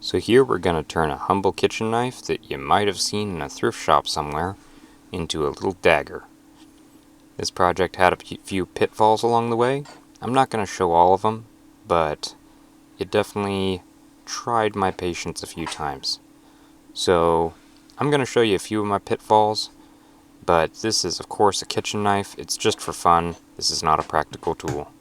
So here we're going to turn a humble kitchen knife that you might have seen in a thrift shop somewhere into a little dagger. This project had a few pitfalls along the way. I'm not going to show all of them, but it definitely tried my patience a few times. So I'm going to show you a few of my pitfalls, but this is of course a kitchen knife. It's just for fun. This is not a practical tool.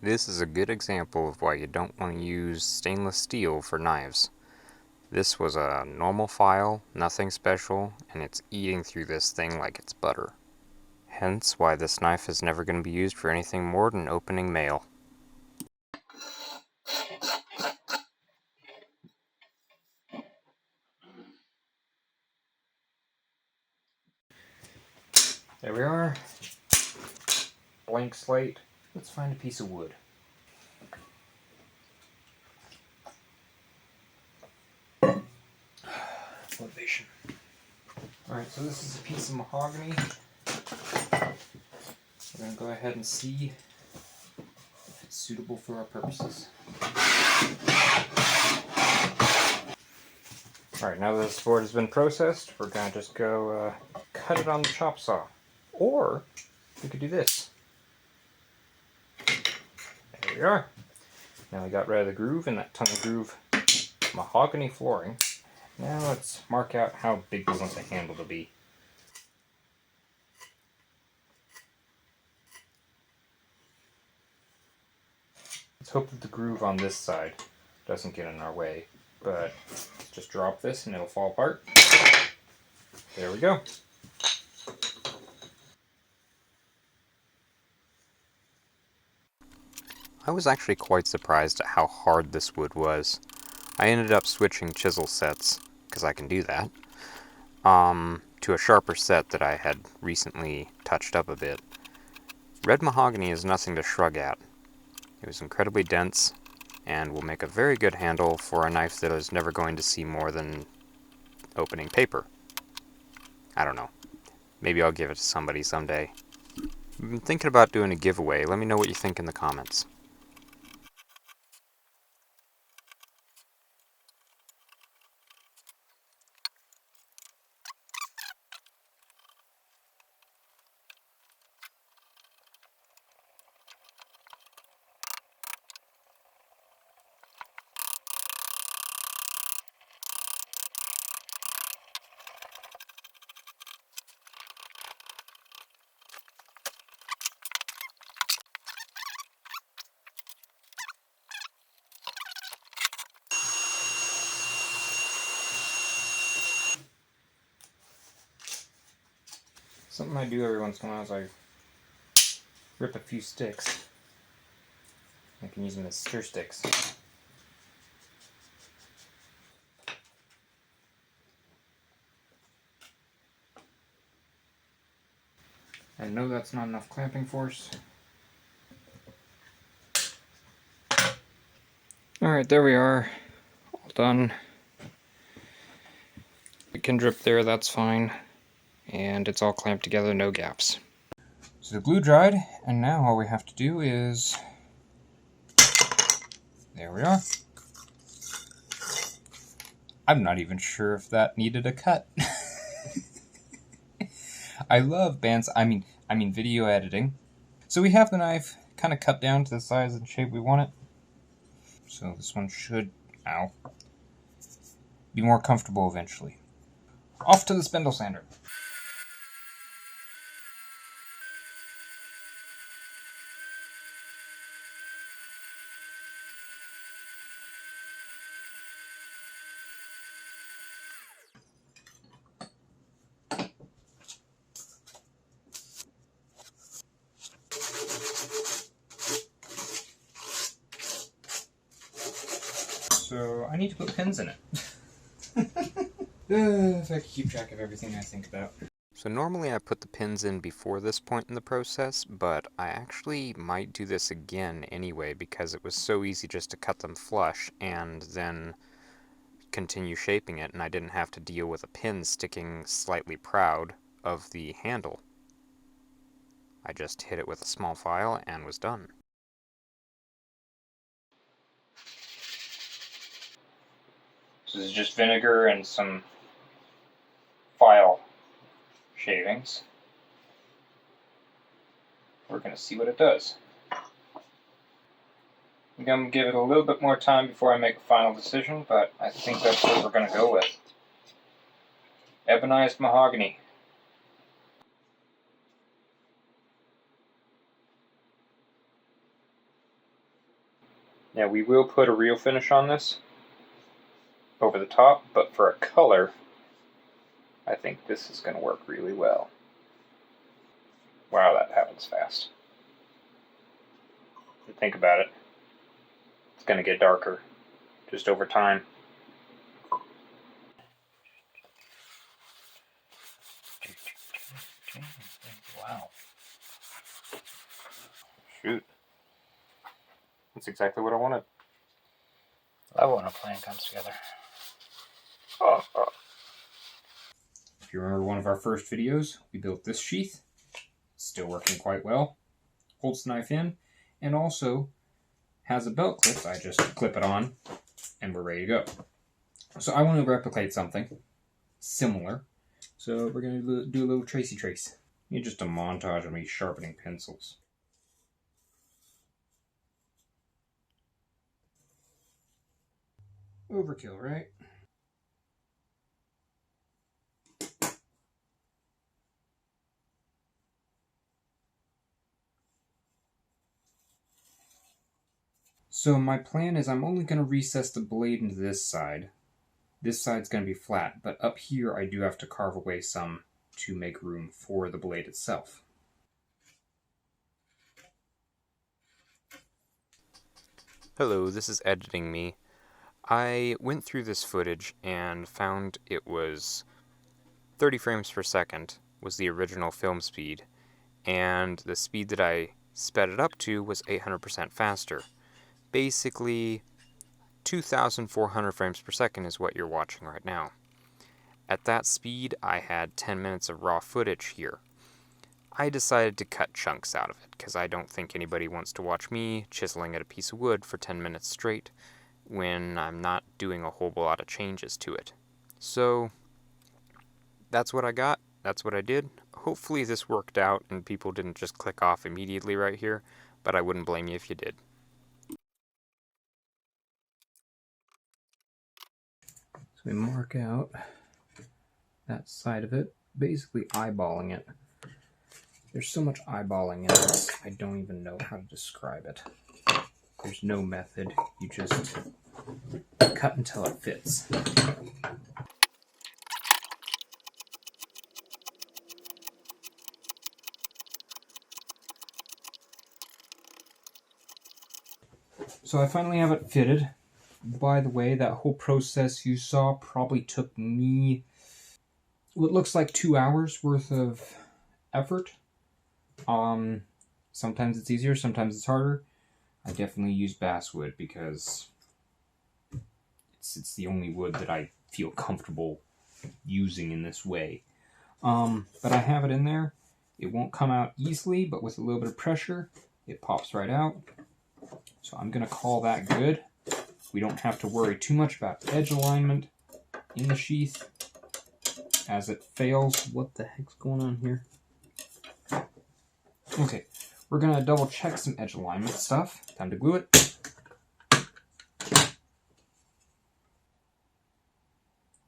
This is a good example of why you don't want to use stainless steel for knives. This was a normal file, nothing special, and it's eating through this thing like it's butter. Hence why this knife is never going to be used for anything more than opening mail. There we are. Blank slate. Let's find a piece of wood. Motivation. Alright, so this is a piece of mahogany. We're going to go ahead and see if it's suitable for our purposes. Alright, now that this board has been processed, we're going to just go cut it on the chop saw. Or we could do this. There we are. Now we got rid of the groove and that tongue groove mahogany flooring. Now let's mark out how big we want the handle to be. Let's hope that the groove on this side doesn't get in our way, but just drop this and it'll fall apart. There we go. I was actually quite surprised at how hard this wood was. I ended up switching chisel sets, because I can do that, to a sharper set that I had recently touched up a bit. Red mahogany is nothing to shrug at. It was incredibly dense, and will make a very good handle for a knife that is never going to see more than opening paper. I don't know. Maybe I'll give it to somebody someday. I've been thinking about doing a giveaway. Let me know what you think in the comments. Something I do every once in a while is I rip a few sticks. I can use them as stir sticks. I know that's not enough clamping force. Alright, there we are. All done. It can drip there, that's fine. And it's all clamped together, no gaps. So the glue dried, and now all we have to do is... There we are. I'm not even sure if that needed a cut. I love video editing. So we have the knife kind of cut down to the size and shape we want it. So this one should, be more comfortable eventually. Off to the spindle sander. So I need to put pins in it. If I could keep track of everything I think about. So normally I put the pins in before this point in the process, but I actually might do this again anyway because it was so easy just to cut them flush and then continue shaping it, and I didn't have to deal with a pin sticking slightly proud of the handle. I just hit it with a small file and was done. So this is just vinegar and some file shavings. We're going to see what it does. I'm going to give it a little bit more time before I make a final decision, but I think that's what we're going to go with. Ebonized mahogany. Now we will put a real finish on this over the top, but for a color, I think this is going to work really well. Wow, that happens fast. Think about it. It's going to get darker just over time. Wow. Shoot. That's exactly what I wanted. I love when a plan comes together. Oh. If you remember one of our first videos, we built this sheath. It's still working quite well. Holds the knife in, and also has a belt clip. I just clip it on, and we're ready to go. So I want to replicate something similar. So we're going to do a little tracey trace. Just a montage of me sharpening pencils. Overkill, right? So my plan is I'm only going to recess the blade into this side. This side's going to be flat, but up here I do have to carve away some to make room for the blade itself. Hello, this is editing me. I went through this footage and found it was 30 frames per second was the original film speed, and the speed that I sped it up to was 800% faster. Basically, 2,400 frames per second is what you're watching right now. At that speed, I had 10 minutes of raw footage here. I decided to cut chunks out of it, because I don't think anybody wants to watch me chiseling at a piece of wood for 10 minutes straight when I'm not doing a whole lot of changes to it. So, that's what I got, that's what I did. Hopefully this worked out and people didn't just click off immediately right here, but I wouldn't blame you if you did. So we mark out that side of it, basically eyeballing it. There's so much eyeballing in this, I don't even know how to describe it. There's no method, you just cut until it fits. So I finally have it fitted. By the way, that whole process you saw probably took me what looks like 2 hours worth of effort. Sometimes it's easier, sometimes it's harder. I definitely use basswood because it's the only wood that I feel comfortable using in this way. But I have it in there. It won't come out easily, but with a little bit of pressure, it pops right out. So I'm going to call that good. We don't have to worry too much about edge alignment in the sheath as it fails. What the heck's going on here? Okay, we're going to double check some edge alignment stuff. Time to glue it.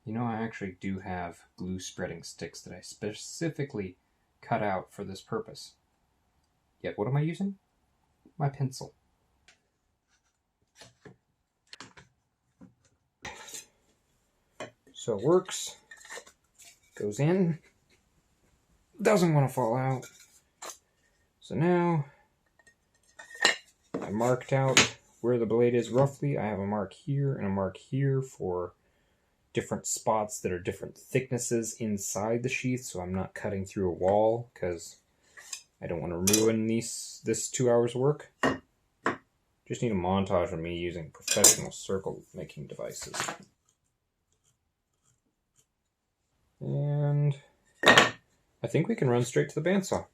You know, I actually do have glue spreading sticks that I specifically cut out for this purpose. Yet what am I using? My pencil. So it works, goes in, doesn't want to fall out. So now I marked out where the blade is roughly. I have a mark here and a mark here for different spots that are different thicknesses inside the sheath, so I'm not cutting through a wall because I don't want to ruin this 2 hours work. Just need a montage of me using professional circle making devices. And I think we can run straight to the bandsaw.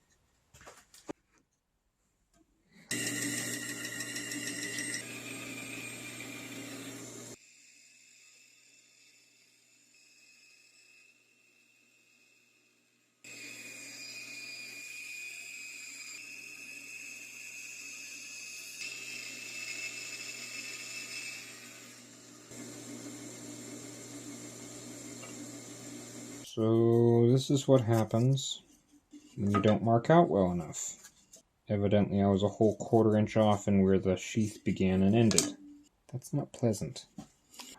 So this is what happens when you don't mark out well enough. Evidently I was a whole 1/4 inch off in where the sheath began and ended. That's not pleasant.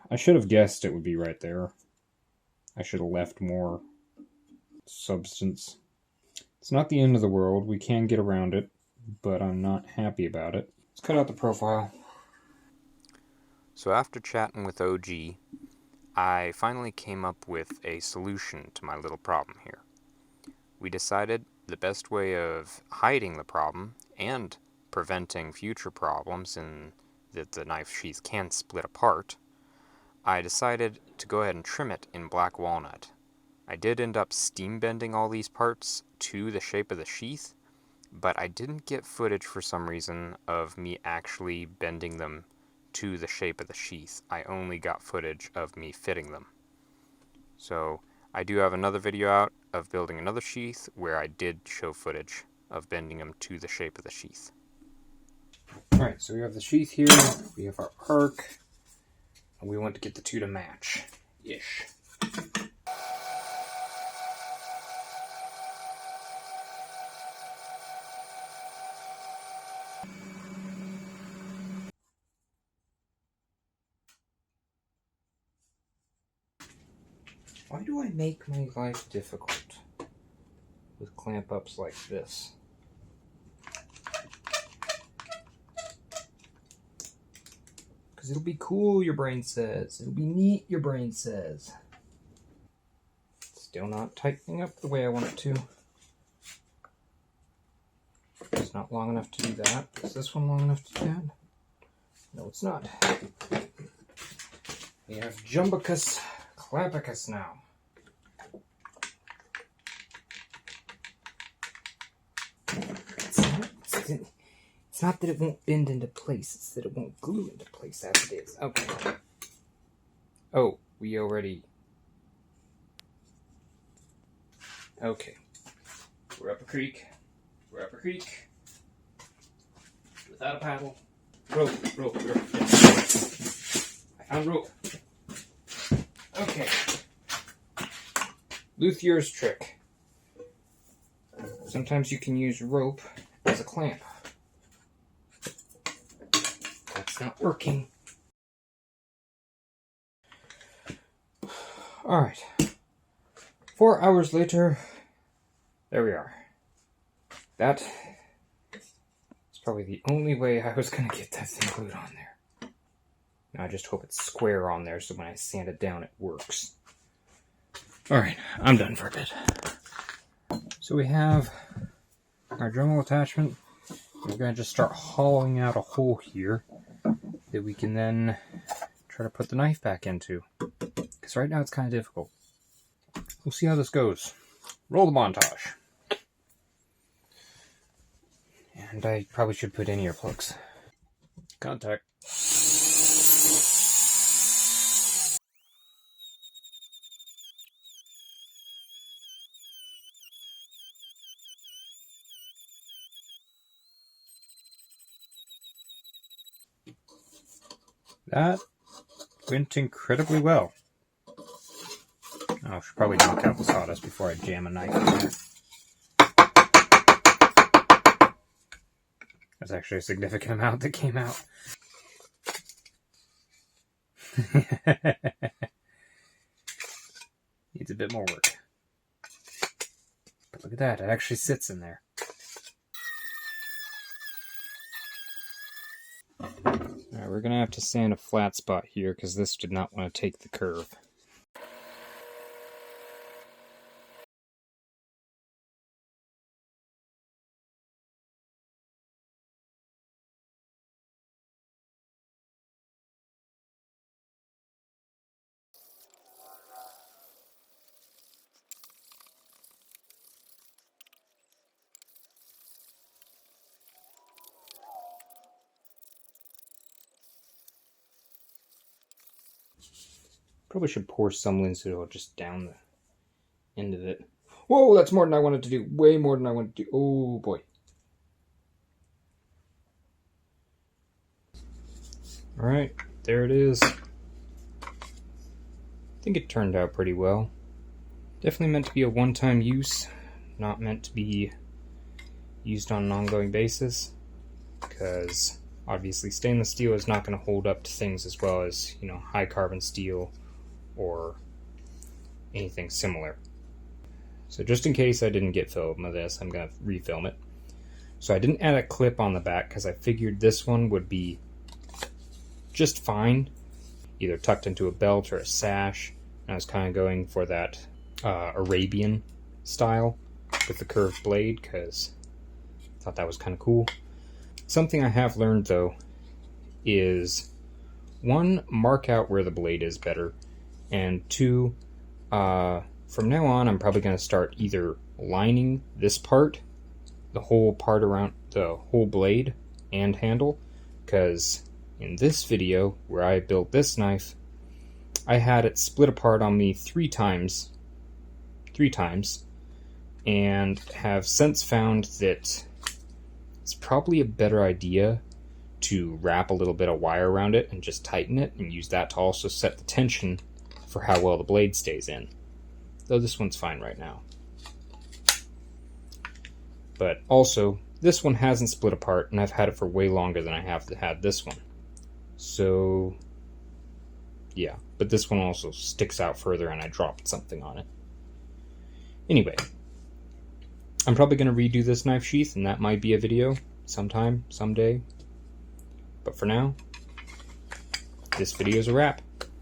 I should have guessed it would be right there. I should have left more substance. It's not the end of the world. We can get around it, but I'm not happy about it. Let's cut out the profile. So after chatting with OG, I finally came up with a solution to my little problem here. We decided the best way of hiding the problem and preventing future problems in that the knife sheath can split apart, I decided to go ahead and trim it in black walnut. I did end up steam bending all these parts to the shape of the sheath, but I didn't get footage for some reason of me actually bending them to the shape of the sheath. I only got footage of me fitting them. So I do have another video out of building another sheath where I did show footage of bending them to the shape of the sheath. Alright, so we have the sheath here, we have our arc, and we want to get the two to match-ish. Why do I make my life difficult with clamp ups like this? Because it'll be cool, your brain says. It'll be neat, your brain says. Still not tightening up the way I want it to. It's not long enough to do that. Is this one long enough to do that? No, it's not. We have Jumbicus Clampicus now. It's not that it won't bend into place, it's that it won't glue into place as it is. Okay. Oh, we already... Okay. We're up a creek. We're up a creek. Without a paddle. Rope. Yeah. I found rope. Okay. Luthier's trick. Sometimes you can use rope as a clamp. That's not working. Alright. 4 hours later, there we are. That is probably the only way I was going to get that thing glued on there. Now I just hope it's square on there so when I sand it down it works. Alright, I'm done for a bit. So we have our Dremel attachment. We're going to just start hollowing out a hole here that we can then try to put the knife back into. Because right now it's kind of difficult. We'll see how this goes. Roll the montage. And I probably should put in earplugs. Contact. That went incredibly well. I should probably knock out the sawdust before I jam a knife in there. That's actually a significant amount that came out. Needs a bit more work. But look at that, it actually sits in there. we're going to have to sand a flat spot here because this did not want to take the curve. Probably should pour some linseed oil just down the end of it. Whoa, that's more than I wanted to do. Way more than I wanted to do. Oh boy. Alright, there it is. I think it turned out pretty well. Definitely meant to be a one-time use, not meant to be used on an ongoing basis, because obviously stainless steel is not going to hold up to things as well as, you know, high carbon steel or anything similar. So just in case I didn't get film of this, I'm going to refilm it. So I didn't add a clip on the back because I figured this one would be just fine, either tucked into a belt or a sash. And I was kind of going for that Arabian style with the curved blade because I thought that was kind of cool. Something I have learned though is, one, mark out where the blade is better, and two, from now on I'm probably going to start either lining this part, the whole part around the whole blade and handle, because in this video where I built this knife, I had it split apart on me three times, and have since found that it's probably a better idea to wrap a little bit of wire around it and just tighten it and use that to also set the tension for how well the blade stays in. Though this one's fine right now. But also, this one hasn't split apart and I've had it for way longer than I have had this one. So, yeah. But this one also sticks out further and I dropped something on it. Anyway, I'm probably going to redo this knife sheath, and that might be a video sometime, someday. But for now, this video is a wrap.